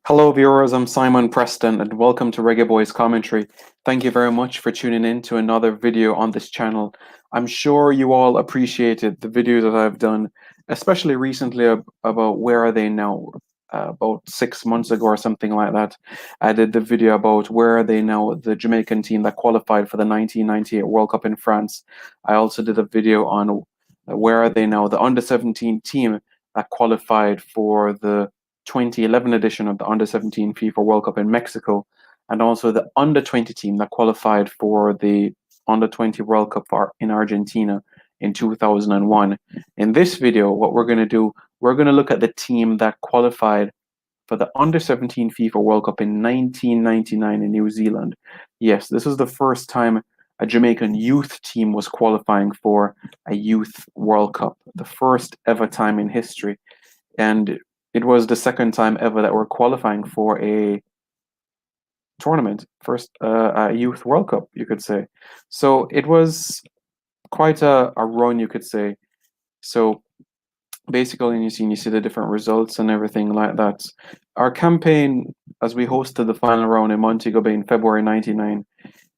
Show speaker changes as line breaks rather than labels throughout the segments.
Hello, viewers. I'm Simon Preston, and welcome to Reggaeboyz Commentary. Thank you very much for tuning in to another video on this channel. I'm sure you all appreciated the videos that I've done, especially recently about where are they now. About 6 months ago or something like that, I did the video about where are they now, the Jamaican team that qualified for the 1998 World Cup in France. I also did a video on where are they now, the under-17 team that qualified for the 2011 edition of the Under-17 FIFA World Cup in Mexico, and also the Under-20 team that qualified for the Under-20 World Cup in Argentina in 2001. In this video, what we're going to do, we're going to look at the team that qualified for the Under-17 FIFA World Cup in 1999 in New Zealand. Yes, this is the first time a Jamaican youth team was qualifying for a youth World Cup, the first ever time in history. And it was the second time ever that we're qualifying for a tournament, first a youth World Cup, you could say. So it was quite a run, you could say. So basically, you see the different results and everything like that. Our campaign, as we hosted the final round in Montego Bay in February '99,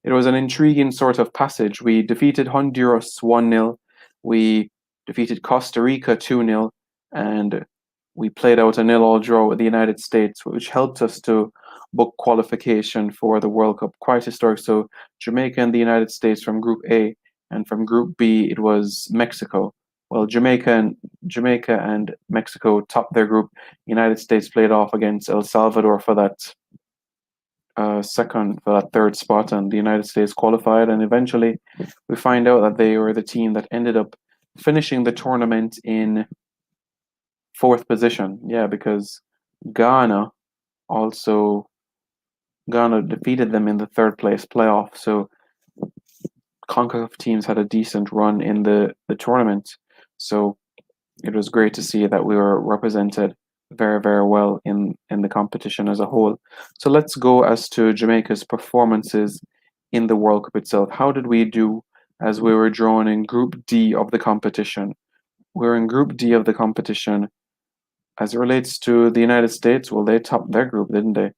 it was an intriguing sort of passage. We defeated Honduras 1-0. We defeated Costa Rica 2-0, and we played out a 0-0 draw with the United States, which helped us to book qualification for the World Cup. Quite historic. So Jamaica and the United States from Group A, and from Group B it was Mexico. Well, Jamaica and Mexico topped their group. United States played off against El Salvador for that third spot, and the United States qualified. And eventually, we find out that they were the team that ended up finishing the tournament in fourth position. Yeah, because Ghana defeated them in the third place playoff. So CONCACAF teams had a decent run in the tournament. So it was great to see that we were represented very, very well in the competition as a whole. So let's go as to Jamaica's performances in the World Cup itself. How did we do as we were drawn in Group D of the competition? We're in Group D of the competition. As it relates to the United States, well, they topped their group, didn't they?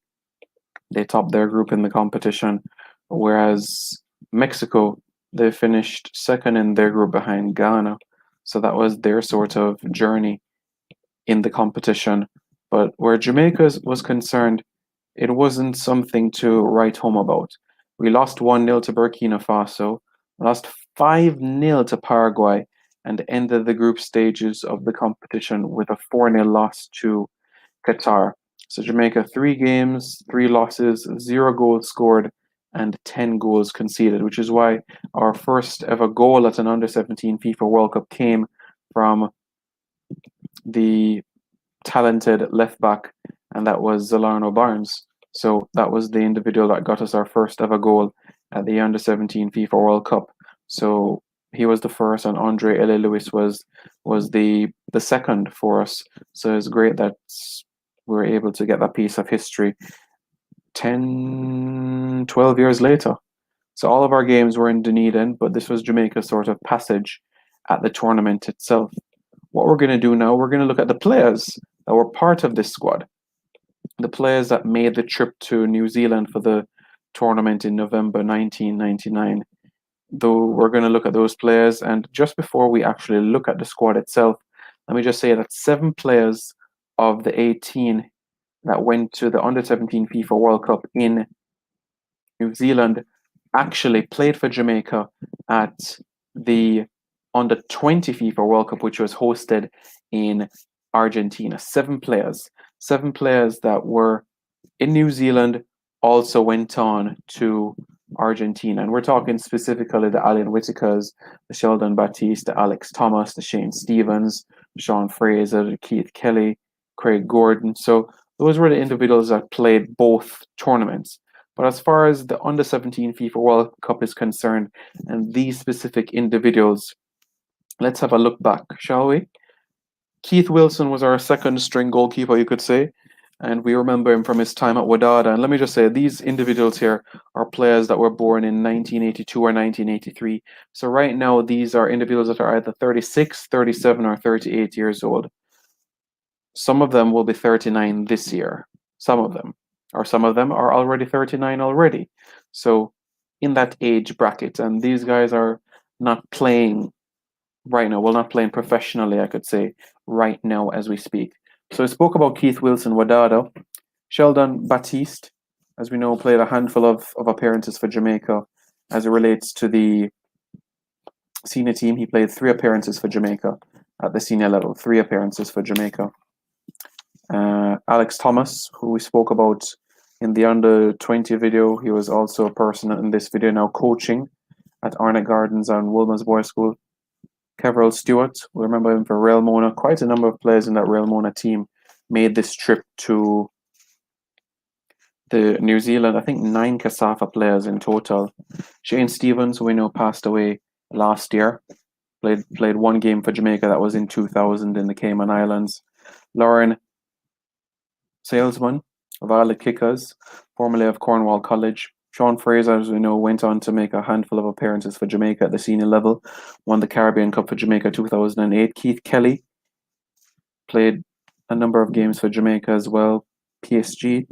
They topped their group in the competition, whereas Mexico, they finished second in their group behind Ghana. So that was their sort of journey in the competition. But where Jamaica was concerned, it wasn't something to write home about. We lost 1-0 to Burkina Faso, lost 5-0 to Paraguay, and ended the group stages of the competition with a 4-0 loss to Qatar. So Jamaica, 3 games, 3 losses, 0 goals scored, and 10 goals conceded, which is why our first ever goal at an Under-17 FIFA World Cup came from the talented left back, and that was Zalano Barnes. So that was the individual that got us our first ever goal at the Under-17 FIFA World Cup. So he was the first, and Andre Ele Lewis was the second for us. So it's great that we were able to get that piece of history 10, 12 years later. So all of our games were in Dunedin, but this was Jamaica's sort of passage at the tournament itself. What we're going to do now, we're going to look at the players that were part of this squad, the players that made the trip to New Zealand for the tournament in November 1999. Though we're going to look at those players, and just before we actually look at the squad itself, let me just say that 7 players of the 18 that went to the Under-17 FIFA World Cup in New Zealand actually played for Jamaica at the Under-20 FIFA World Cup, which was hosted in Argentina. 7 players that were in New Zealand also went on to Argentina. And we're talking specifically the Allen Whitakers, the Sheldon Batiste, the Alex Thomas, the Shane Stevens, Sean Fraser, the Keith Kelly, Craig Gordon. So those were the individuals that played both tournaments. But as far as the Under-17 FIFA World Cup is concerned, and these specific individuals, let's have a look back, shall we? Keith Wilson was our second string goalkeeper, you could say, and we remember him from his time at Wadada. And let me just say, these individuals here are players that were born in 1982 or 1983. So right now, these are individuals that are either 36, 37, or 38 years old. Some of them will be 39 this year. Some of them, or some of them are already 39 already. So in that age bracket, and these guys are not playing right now. Well, not playing professionally, I could say, right now as we speak. So I spoke about Keith Wilson Wadada. Sheldon Baptiste, as we know, played a handful of appearances for Jamaica. As it relates to the senior team, he played 3 appearances for Jamaica at the senior level, 3 appearances for Jamaica. Alex Thomas, who we spoke about in the under 20 video, he was also a person in this video now coaching at Arnott Gardens and Wilma's Boys School. Kevrell Stewart, we remember him for Real Mona. Quite a number of players in that Real Mona team made this trip to the New Zealand. I think 9 Casafa players in total. Shane Stevens, who we know passed away last year, played 1 game for Jamaica. That was in 2000 in the Cayman Islands. Lauren Salesman of Violet Kickers, formerly of Cornwall College. Sean Fraser, as we know, went on to make a handful of appearances for Jamaica at the senior level, won the Caribbean Cup for Jamaica 2008. Keith Kelly played a number of games for Jamaica as well, PSG,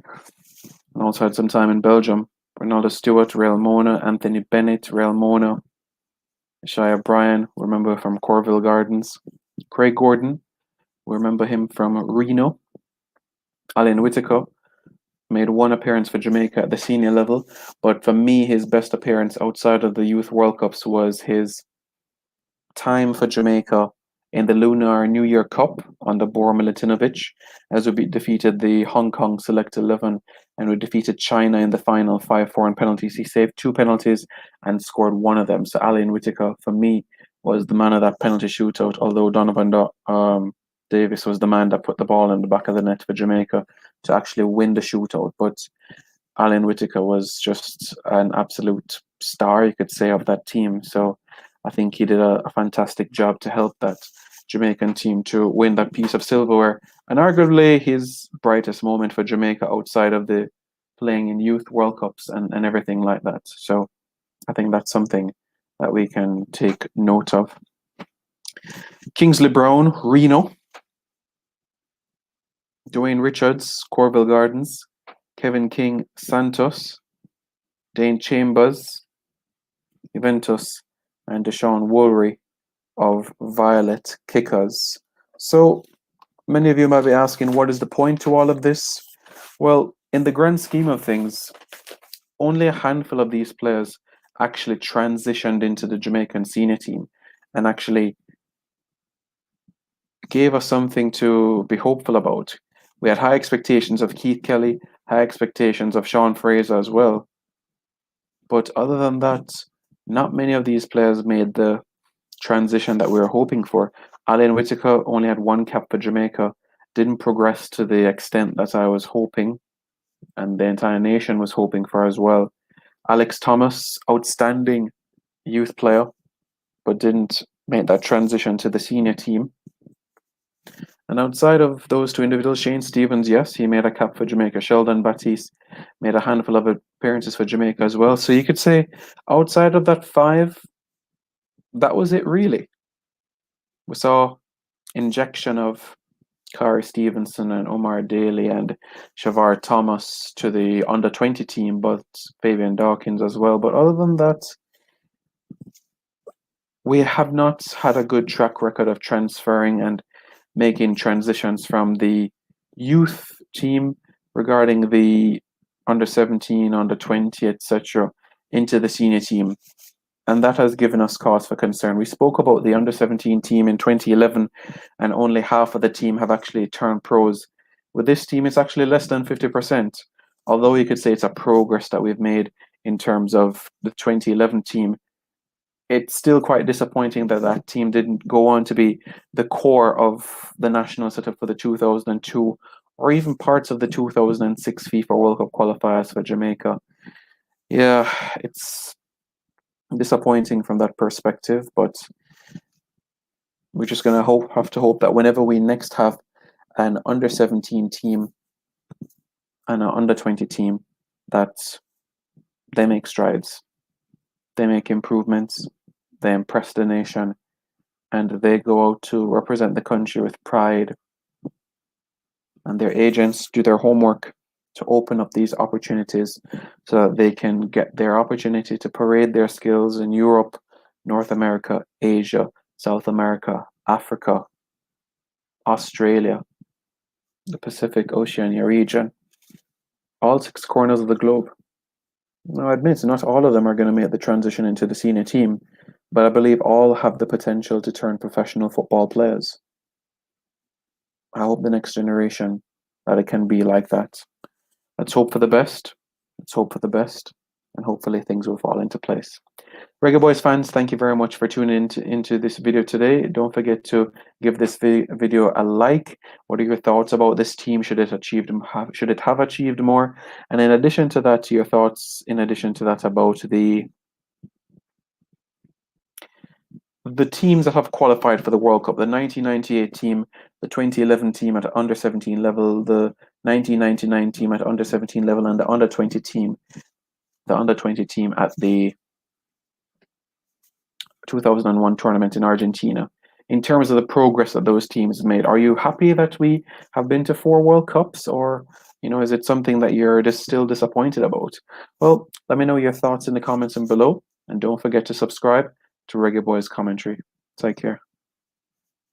and also had some time in Belgium. Ronaldo Stewart, Real Mona. Anthony Bennett, Real Mona. Shia Bryan, we remember from Corville Gardens. Craig Gordon, we remember him from Reno. Alan Whitaker made 1 appearance for Jamaica at the senior level, but for me, his best appearance outside of the Youth World Cups was his time for Jamaica in the Lunar New Year Cup under Bor Milutinovic, as we defeated the Hong Kong Select 11, and we defeated China in the final 5-4 in penalties. He saved 2 penalties and scored 1 of them. So Alan Whitaker, for me, was the man of that penalty shootout, although Donovan Davis was the man that put the ball in the back of the net for Jamaica to actually win the shootout. But Alan Whitaker was just an absolute star, you could say, of that team. So I think he did a fantastic job to help that Jamaican team to win that piece of silverware, and arguably his brightest moment for Jamaica outside of the playing in Youth World Cups and everything like that. So I think that's something that we can take note of. Kingsley Brown, Reno. Dwayne Richards, Corville Gardens. Kevin King, Santos. Dane Chambers, Juventus. And Deshaun Woolry of Violet Kickers. So many of you might be asking, what is the point to all of this? Well, in the grand scheme of things, only a handful of these players actually transitioned into the Jamaican senior team and actually gave us something to be hopeful about. We had high expectations of Keith Kelly, high expectations of Sean Fraser as well. But other than that, not many of these players made the transition that we were hoping for. Alan Whitaker only had 1 cap for Jamaica, didn't progress to the extent that I was hoping, and the entire nation was hoping for as well. Alex Thomas, outstanding youth player, but didn't make that transition to the senior team. And outside of those 2 individuals, Shane Stevens, yes, he made a cap for Jamaica. Sheldon Baptiste made a handful of appearances for Jamaica as well. So you could say outside of that 5, that was it really. We saw injection of Kari Stevenson and Omar Daly and Shavar Thomas to the under 20 team, but Fabian Dawkins as well. But other than that, we have not had a good track record of transferring and making transitions from the youth team regarding the under 17, under 20, etc., into the senior team. And that has given us cause for concern. We spoke about the under 17 team in 2011, and only half of the team have actually turned pros. With this team, it's actually less than 50%. Although you could say it's a progress that we've made in terms of the 2011 team, it's still quite disappointing that that team didn't go on to be the core of the national setup for the 2002 or even parts of the 2006 FIFA World Cup qualifiers for Jamaica. Yeah, it's disappointing from that perspective, but we're just going to have to hope that whenever we next have an under 17 team and an under 20 team, that they make strides, they make improvements, they impress the nation, and they go out to represent the country with pride, and their agents do their homework to open up these opportunities so that they can get their opportunity to parade their skills in Europe, North America, Asia, South America, Africa, Australia, the Pacific Oceania region, all 6 corners of the globe. Now, I admit not all of them are going to make the transition into the senior team, but I believe all have the potential to turn professional football players. I hope the next generation that it can be like that. Let's hope for the best. Let's hope for the best, and hopefully things will fall into place. Reggae Boyz fans, thank you very much for tuning into this video today. Don't forget to give this video a like. What are your thoughts about this team? Should it have achieved more? And in addition to that, your thoughts about the teams that have qualified for the World Cup: the 1998 team, the 2011 team at under 17 level, the 1999 team at under 17 level, and the under 20 team at the 2001 tournament in Argentina. In terms of the progress that those teams made, are you happy that we have been to 4 World Cups, or is it something that you're still disappointed about? Well, let me know your thoughts in the comments below, and don't forget to subscribe to Reggae Boyz Commentary. Take care.